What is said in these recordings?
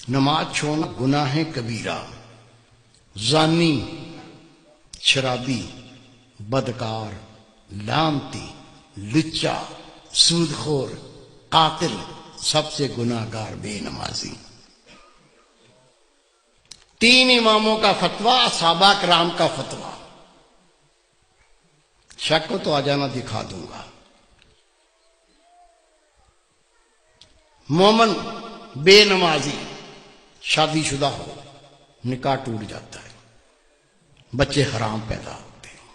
نماز چھوڑنا گناہ کبیرہ، زانی، شرابی، بدکار، لعنتی، لچا، سود خور، قاتل، سب سے گناہ گار بے نمازی۔ 3 اماموں کا فتویٰ، صحابہ کرام کا فتویٰ۔ شک کو تو آ جانا، دکھا دوں گا۔ مومن بے نمازی شادی شدہ ہو، نکاح ٹوٹ جاتا ہے، بچے حرام پیدا ہوتے ہیں۔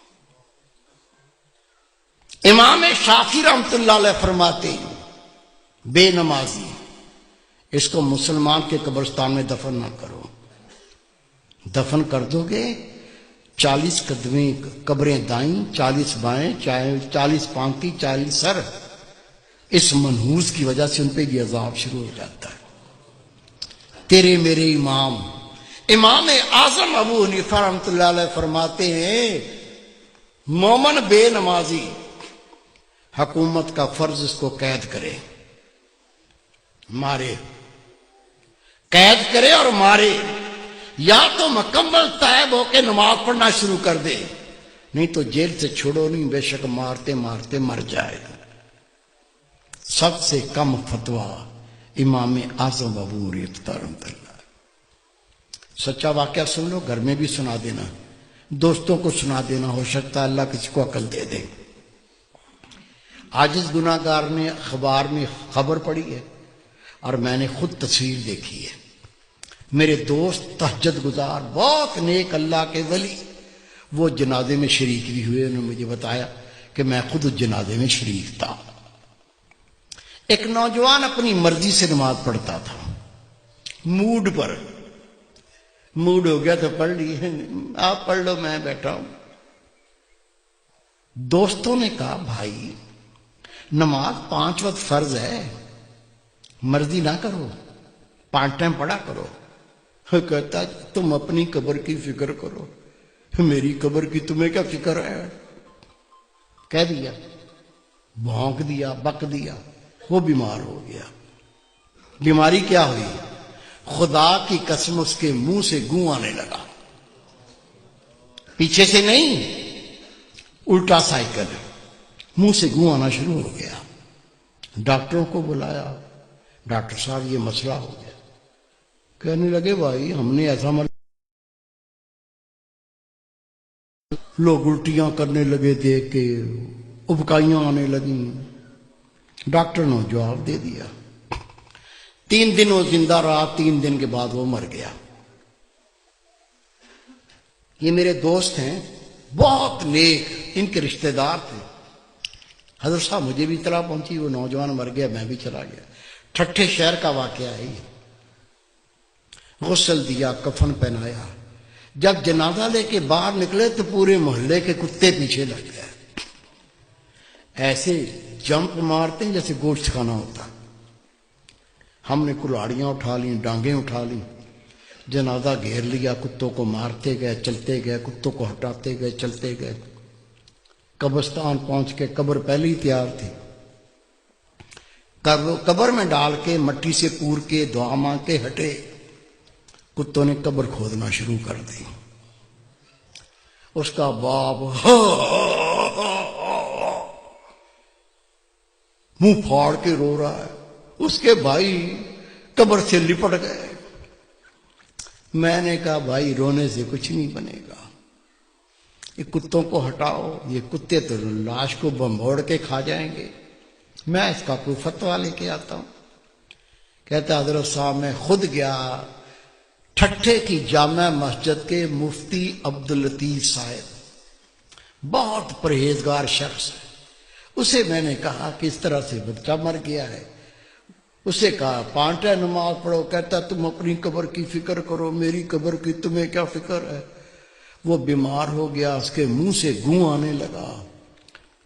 امام شافعی رحمۃ اللہ علیہ فرماتے ہیں بے نمازی اس کو مسلمان کے قبرستان میں دفن نہ کرو، دفن کر دو گے 40 قدمیں قبریں دائیں، 40 بائیں، 40 پانتی، 40 سر، اس منحوس کی وجہ سے ان پہ یہ عذاب شروع ہو جاتا ہے۔ تیرے میرے امام اعظم ابو حنیفہ رحمۃ اللہ علیہ فرماتے ہیں مومن بے نمازی حکومت کا فرض اس کو قید کرے، مارے، قید کرے اور مارے، یا تو مکمل تائب ہو کے نماز پڑھنا شروع کر دے، نہیں تو جیل سے چھوڑو نہیں، بے شک مارتے مارتے مر جائے گا۔ سب سے کم فتویٰ امام اعظم ابو حنیفہ رحمۃ اللہ۔ سچا واقعہ سن لو، گھر میں بھی سنا دینا، دوستوں کو سنا دینا، ہو سکتا ہے اللہ کسی کو عقل دے دے۔ عاجز گناہ گار نے اخبار میں خبر پڑھی ہے اور میں نے خود تصویر دیکھی ہے۔ میرے دوست تہجد گزار، بہت نیک اللہ کے ولی، وہ جنازے میں شریک بھی ہوئے، انہوں نے مجھے بتایا کہ میں خود اس جنازے میں شریک تھا۔ ایک نوجوان اپنی مرضی سے نماز پڑھتا تھا، موڈ پر، موڈ ہو گیا تو پڑھ لی، آپ پڑھ لو میں بیٹھا ہوں۔ دوستوں نے کہا بھائی نماز 5 وقت فرض ہے، مرضی نہ کرو، 5 ٹائم پڑھا کرو۔ کہتا تم اپنی قبر کی فکر کرو، میری قبر کی تمہیں کیا فکر ہے؟ کہہ دیا، بھونک دیا، بک دیا، وہ بیمار ہو گیا۔ بیماری کیا ہوئی؟ خدا کی قسم اس کے منہ سے گوں آنے لگا، پیچھے سے نہیں، الٹا سائیکل، منہ سے گوں آنا شروع ہو گیا۔ ڈاکٹروں کو بلایا، ڈاکٹر صاحب یہ مسئلہ ہو گیا۔ کہنے لگے بھائی ہم نے ایسا لوگ الٹیاں کرنے لگے، دیکھ کے ابکائیاں آنے لگیں۔ ڈاکٹر نے جواب دے دیا۔ 3 دن وہ زندہ رہا، 3 دن کے بعد وہ مر گیا۔ یہ میرے دوست ہیں، بہت نیک، ان کے رشتہ دار تھے۔ حضرت صاحب مجھے بھی اطلاع پہنچی وہ نوجوان مر گیا، میں بھی چلا گیا۔ ٹھٹھے شہر کا واقعہ ہے یہ۔ غسل دیا، کفن پہنایا، جب جنازہ لے کے باہر نکلے تو پورے محلے کے کتے پیچھے لگ گئے، ایسے جمپ مارتے ہیں جیسے گوشت کھانا ہوتا۔ ہم نے کلاڑیاں اٹھا لیں، ڈانگیں اٹھا لیں، جنازہ گھیر لیا، کتوں کو مارتے گئے، چلتے گئے، کتوں کو ہٹاتے گئے، چلتے گئے۔ قبرستان پہنچ کے قبر پہلے ہی تیار تھی، قبر میں ڈال کے مٹی سے پور کے دعا مانگ کے ہٹے، کتوں نے قبر کھودنا شروع کر دی۔ اس کا باپ منہ پھاڑ کے رو رہا ہے، اس کے بھائی قبر سے لپٹ گئے۔ میں نے کہا بھائی رونے سے کچھ نہیں بنے گا، یہ کتوں کو ہٹاؤ، یہ کتے تو لاش کو بمبوڑ کے کھا جائیں گے، میں اس کا کوئی فتویٰ لے کے آتا ہوں۔ کہتا حضرت صاحب میں خود گیا ٹھٹھے کی جامع مسجد کے مفتی عبداللطیف صاحب، بہت پرہیزگار شخص ہے، اسے میں نے کہا کہ اس طرح سے بچہ مر گیا ہے، اسے کہا 5 ٹائم نماز پڑھو، کہتا تم اپنی قبر کی فکر کرو، میری قبر کی تمہیں کیا فکر ہے؟ وہ بیمار ہو گیا، اس کے منہ سے گوں آنے لگا،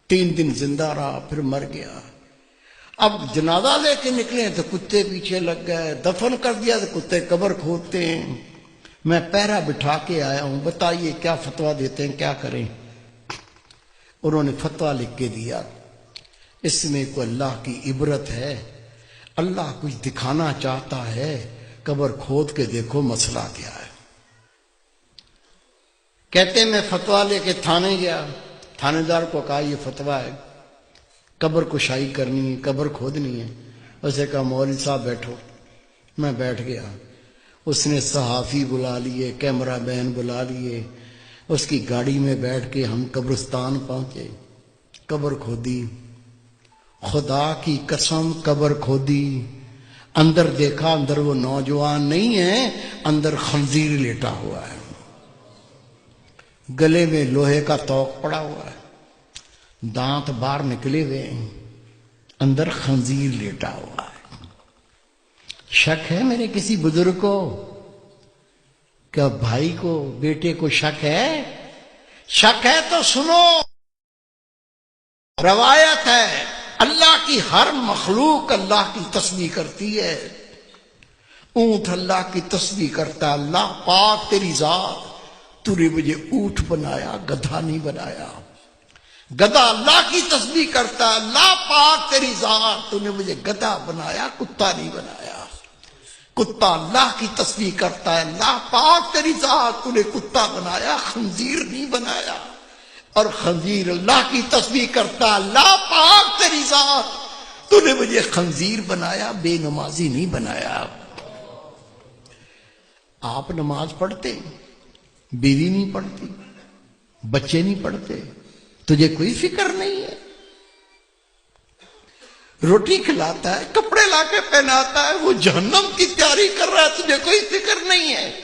3 دن زندہ رہا، پھر مر گیا۔ اب جنازہ لے کے نکلے تو کتے پیچھے لگ گئے، دفن کر دیا تو کتے قبر کھودتے ہیں۔ میں پہرا بٹھا کے آیا ہوں، بتائیے کیا فتویٰ دیتے ہیں، کیا کریں؟ انہوں نے فتویٰ لکھ کے دیا، اس میں کوئی اللہ کی عبرت ہے، اللہ کچھ دکھانا چاہتا ہے قبر کھود کے دیکھو مسئلہ کیا ہے۔ کہتے میں فتویٰ لے کے تھانے گیا، تھانے دار کو کہا یہ فتویٰ ہے، قبر کشائی کرنی ہے، قبر کھودنی ہے۔ اسے کہا مولوی صاحب بیٹھو۔ میں بیٹھ گیا، اس نے صحافی بلا لیے، کیمرہ مین بلا لیے، اس کی گاڑی میں بیٹھ کے ہم قبرستان پہنچے، قبر کھودی، خدا کی قسم قبر کھودی، اندر دیکھا، اندر وہ نوجوان نہیں ہے، اندر خنزیر لیٹا ہوا ہے، گلے میں لوہے کا توق پڑا ہوا ہے، دانت باہر نکلے ہوئے ہیں، اندر خنزیر لیٹا ہوا ہے۔ شک ہے میرے کسی بزرگ کو؟ کیا بھائی کو، بیٹے کو شک ہے؟ شک ہے تو سنو، روایت ہے اللہ کی ہر مخلوق اللہ کی تسبیح کرتی ہے۔ اونٹ اللہ کی تسبیح کرتا ہے، اللہ پاک تیری ذات، تو نے مجھے اونٹ بنایا، گدھا نہیں بنایا۔ گدھا اللہ کی تسبیح کرتا ہے، اللہ پاک تیری ذات، تو نے مجھے گدھا بنایا، کتا نہیں بنایا۔ کتا اللہ کی تسبیح کرتا ہے، اللہ پاک تیری ذات، تو نے کتا بنایا، خنزیر نہیں بنایا۔ اور خنزیر اللہ کی تسبیح کرتا ہے، اللہ پاک تیری ذات، تو نے مجھے خنزیر بنایا، بے نمازی نہیں بنایا۔ آپ نماز پڑھتے، بیوی نہیں پڑھتی، بچے نہیں پڑھتے، تجھے کوئی فکر نہیں ہے؟ روٹی کھلاتا ہے، کپڑے لا کے پہناتا ہے، وہ جہنم کی تیاری کر رہا ہے، تجھے کوئی فکر نہیں ہے؟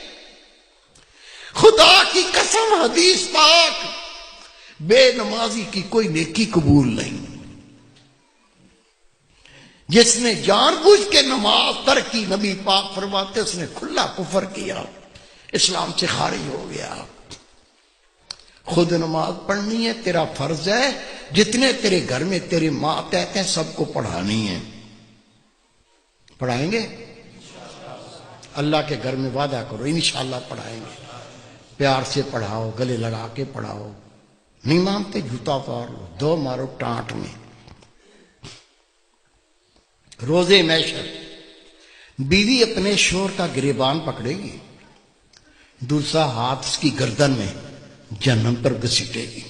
خدا کی قسم حدیث پاک، بے نمازی کی کوئی نیکی قبول نہیں۔ جس نے جان بوجھ کے نماز ترک کی، نبی پاک فرماتے اس نے کھلا کفر کیا، اسلام سے خارج ہو گیا۔ خود نماز پڑھنی ہے، تیرا فرض ہے، جتنے تیرے گھر میں تیرے ماتحت ہیں سب کو پڑھانی ہے۔ پڑھائیں گے؟ اللہ کے گھر میں وعدہ کرو انشاءاللہ پڑھائیں گے۔ پیار سے پڑھاؤ، گلے لگا کے پڑھاؤ، نہیں مانتے جوتا اتار لو، دو مارو ٹانٹ میں۔ روزے محشر بیوی اپنے شوہر کا گریبان پکڑے گی، دوسرا ہاتھ اس کی گردن میں جہنم پر گھسیٹے گی۔